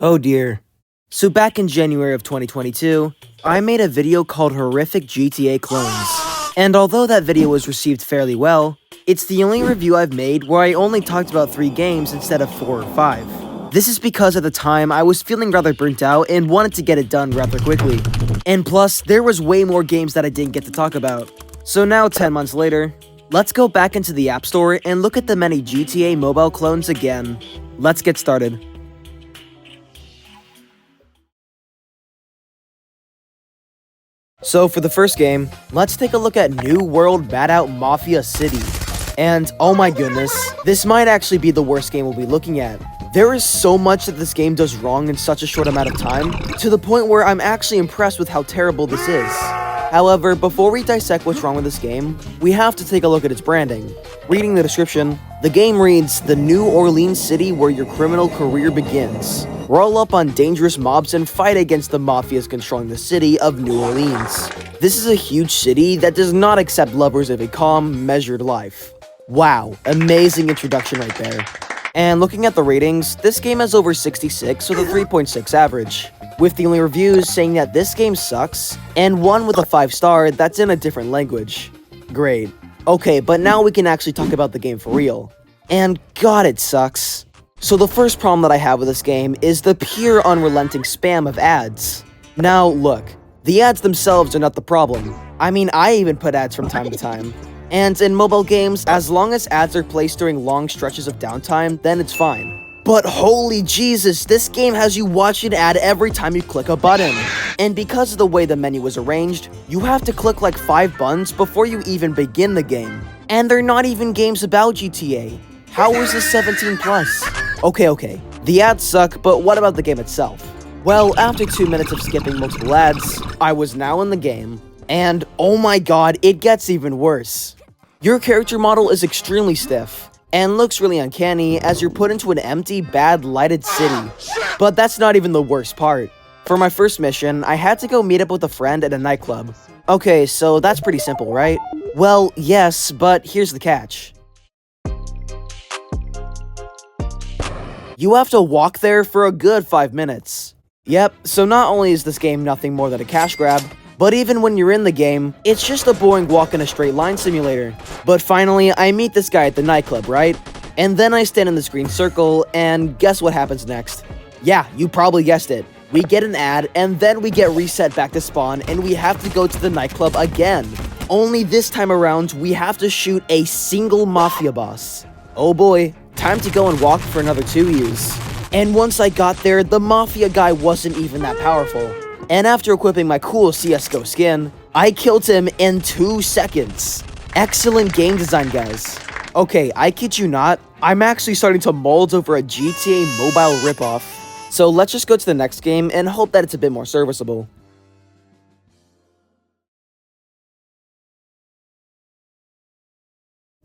Oh dear. So back in January of 2022, I made a video called Horrific GTA Clones. And although that video was received fairly well, it's the only review I've made where I only talked about 3 games instead of 4 or 5. This is because at the time I was feeling rather burnt out and wanted to get it done rather quickly. And plus, there was way more games that I didn't get to talk about. So now 10 months later, let's go back into the App Store and look at the many GTA mobile clones again. Let's get started. So for the first game, let's take a look at New World Madout Mafia City. And oh my goodness, this might actually be the worst game we'll be looking at. There is so much that this game does wrong in such a short amount of time, to the point where I'm actually impressed with how terrible this is. However, before we dissect what's wrong with this game, we have to take a look at its branding. Reading the description, the game reads, "The New Orleans city where your criminal career begins. Roll up on dangerous mobs and fight against the mafias controlling the city of New Orleans." This is a huge city that does not accept lovers of a calm, measured life. Wow, amazing introduction right there. And looking at the ratings, this game has over 66 with a 3.6 average, with the only reviews saying that this game sucks, and one with a 5-star that's in a different language. Great. Okay, but now we can actually talk about the game for real. And god, it sucks. So the first problem that I have with this game is the pure unrelenting spam of ads. Now look, the ads themselves are not the problem. I mean, I even put ads from time to time. And in mobile games, as long as ads are placed during long stretches of downtime, then it's fine. But holy Jesus, this game has you watch an ad every time you click a button. And because of the way the menu was arranged, you have to click like 5 buttons before you even begin the game. And they're not even games about GTA. How is this 17 plus? Okay, the ads suck, but what about the game itself? Well, after 2 minutes of skipping multiple ads, I was now in the game, and oh my god, it gets even worse. Your character model is extremely stiff, and looks really uncanny as you're put into an empty, bad lighted city. But that's not even the worst part. For my first mission, I had to go meet up with a friend at a nightclub. Okay, so that's pretty simple, right? Well, yes, but here's the catch. You have to walk there for a good 5 minutes. Yep, so not only is this game nothing more than a cash grab, but even when you're in the game, it's just a boring walk in a straight line simulator. But finally, I meet this guy at the nightclub, right? And then I stand in this green circle, and guess what happens next? Yeah, you probably guessed it. We get an ad, and then we get reset back to spawn, and we have to go to the nightclub again. Only this time around, we have to shoot a single mafia boss. Oh boy, time to go and walk for another 2 years. And once I got there, the mafia guy wasn't even that powerful. And after equipping my cool CSGO skin, I killed him in 2 seconds. Excellent game design, guys. Okay, I kid you not, I'm actually starting to mold over a GTA mobile ripoff. So let's just go to the next game and hope that it's a bit more serviceable.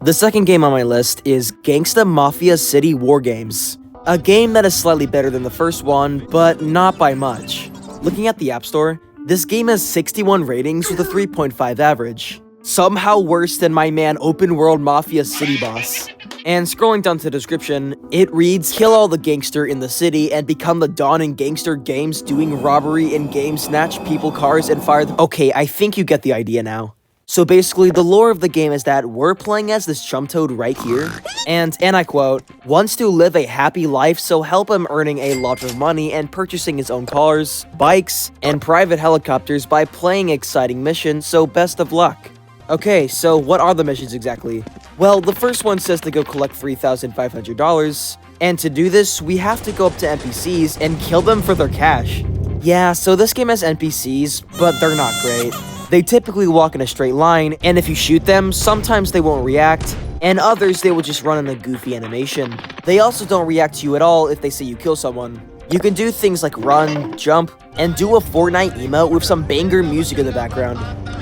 The second game on my list is Gangsta Mafia City Wargames. A game that is slightly better than the first one, but not by much. Looking at the App Store, this game has 61 ratings with a 3.5 average. Somehow worse than my man Open World Mafia City Boss. And scrolling down to the description, it reads, "Kill all the gangster in the city and become the Don in gangster games doing robbery in game, snatch people, cars, and fire." Okay, I think you get the idea now. So basically, the lore of the game is that we're playing as this chum toad right here, and I quote, "wants to live a happy life, so help him earning a lot of money and purchasing his own cars, bikes, and private helicopters by playing exciting missions, so best of luck." Okay, so what are the missions exactly? Well, the first one says to go collect $3,500, and to do this, we have to go up to NPCs and kill them for their cash. Yeah, so this game has NPCs, but they're not great. They typically walk in a straight line, and if you shoot them, sometimes they won't react, and others they will just run in a goofy animation. They also don't react to you at all if they say you kill someone. You can do things like run, jump, and do a Fortnite emote with some banger music in the background.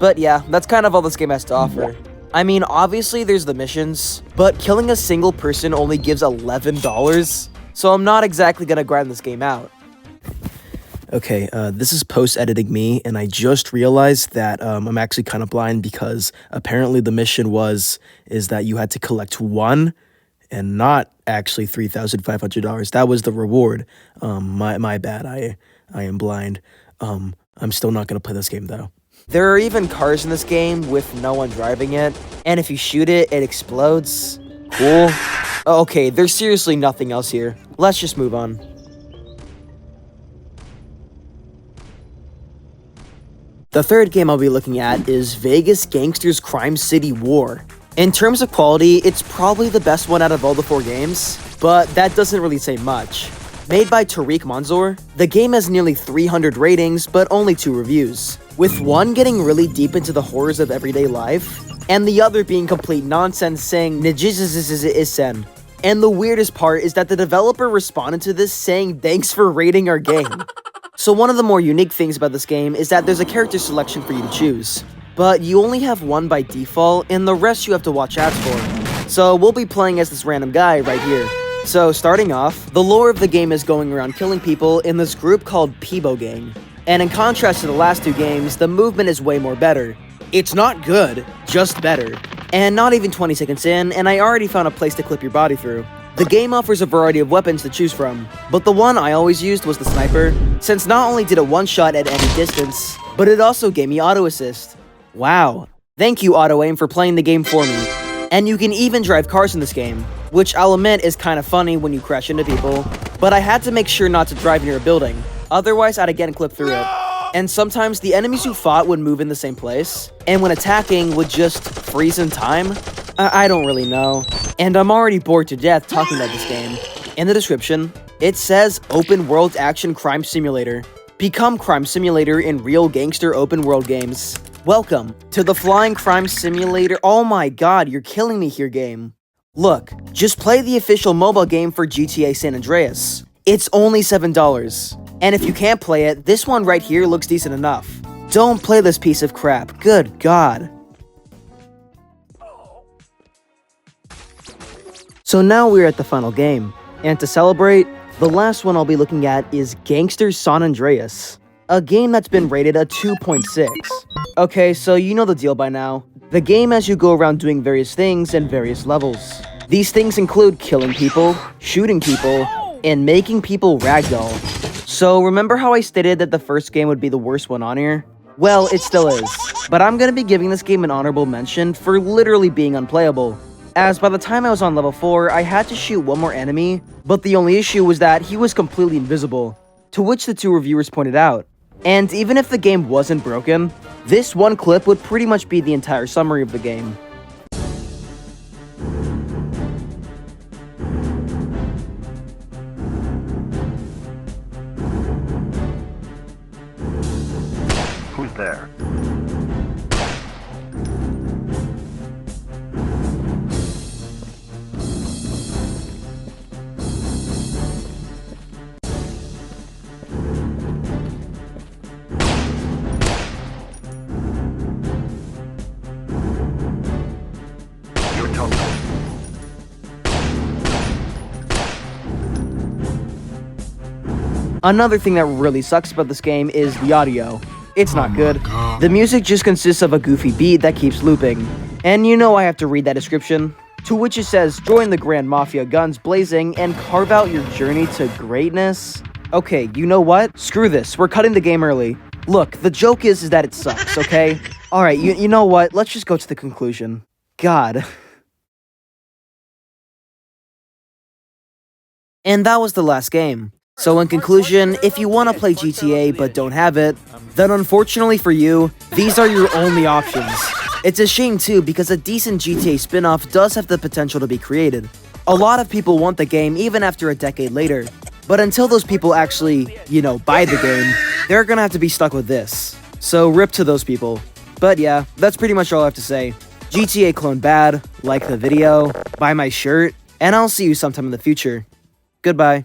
But yeah, that's kind of all this game has to offer. I mean, obviously there's the missions, but killing a single person only gives $11, so I'm not exactly gonna grind this game out. Okay, this is post-editing me, and I just realized that I'm actually kind of blind because apparently the mission is that you had to collect 1 and not actually $3,500. That was the reward. My bad. I am blind. I'm still not gonna play this game though. There are even cars in this game with no one driving it, and if you shoot it, it explodes. Cool. Okay, there's seriously nothing else here. Let's just move on. The third game I'll be looking at is Vegas Gangsters Crime City War. In terms of quality, it's probably the best one out of all the 4 games, but that doesn't really say much. Made by Tariq Manzoor, the game has nearly 300 ratings, but only 2 reviews, with one getting really deep into the horrors of everyday life, and the other being complete nonsense saying "Nijizizizizisen." And the weirdest part is that the developer responded to this saying thanks for rating our game. So one of the more unique things about this game is that there's a character selection for you to choose, but you only have one by default, and the rest you have to watch ads for. So we'll be playing as this random guy right here. So starting off, the lore of the game is going around killing people in this group called Peebo Gang. And in contrast to the last 2 games, the movement is way more better. It's not good, just better. And not even 20 seconds in, and I already found a place to clip your body through. The game offers a variety of weapons to choose from, but the one I always used was the sniper, since not only did it one-shot at any distance, but it also gave me auto-assist. Wow. Thank you, Auto-Aim, for playing the game for me. And you can even drive cars in this game, which I'll admit is kinda funny when you crash into people, but I had to make sure not to drive near a building, otherwise I'd again clip through it. And sometimes the enemies you fought would move in the same place, and when attacking would just freeze in time? I don't really know. And I'm already bored to death talking about this game. In the description, it says Open World Action Crime Simulator. Become Crime Simulator in real gangster open world games. Welcome to the Flying Crime Simulator. Oh my god, you're killing me here, game. Look, just play the official mobile game for GTA San Andreas. It's only $7. And if you can't play it, this one right here looks decent enough. Don't play this piece of crap, good god. So now we're at the final game, and to celebrate, the last one I'll be looking at is Gangster San Andreas, a game that's been rated a 2.6. Okay, so you know the deal by now. The game has you go around doing various things and various levels. These things include killing people, shooting people, and making people ragdoll. So remember how I stated that the first game would be the worst one on here? Well, it still is, but I'm gonna be giving this game an honorable mention for literally being unplayable. As by the time I was on level 4, I had to shoot one more enemy, but the only issue was that he was completely invisible, to which the 2 reviewers pointed out. And even if the game wasn't broken, this one clip would pretty much be the entire summary of the game. Who's there? Another thing that really sucks about this game is the audio. It's not good. The music just consists of a goofy beat that keeps looping. And you know I have to read that description, to which it says, join the Grand Mafia guns blazing and carve out your journey to greatness. Okay, you know what? Screw this, we're cutting the game early. Look, the joke is that it sucks, okay? Alright, you know what? Let's just go to the conclusion. God. And that was the last game. So in conclusion, if you want to play GTA but don't have it, then unfortunately for you, these are your only options. It's a shame too, because a decent GTA spin-off does have the potential to be created. A lot of people want the game even after a decade later, but until those people actually, buy the game, they're gonna have to be stuck with this. So rip to those people. But yeah, that's pretty much all I have to say. GTA clone bad, like the video, buy my shirt, and I'll see you sometime in the future. Goodbye.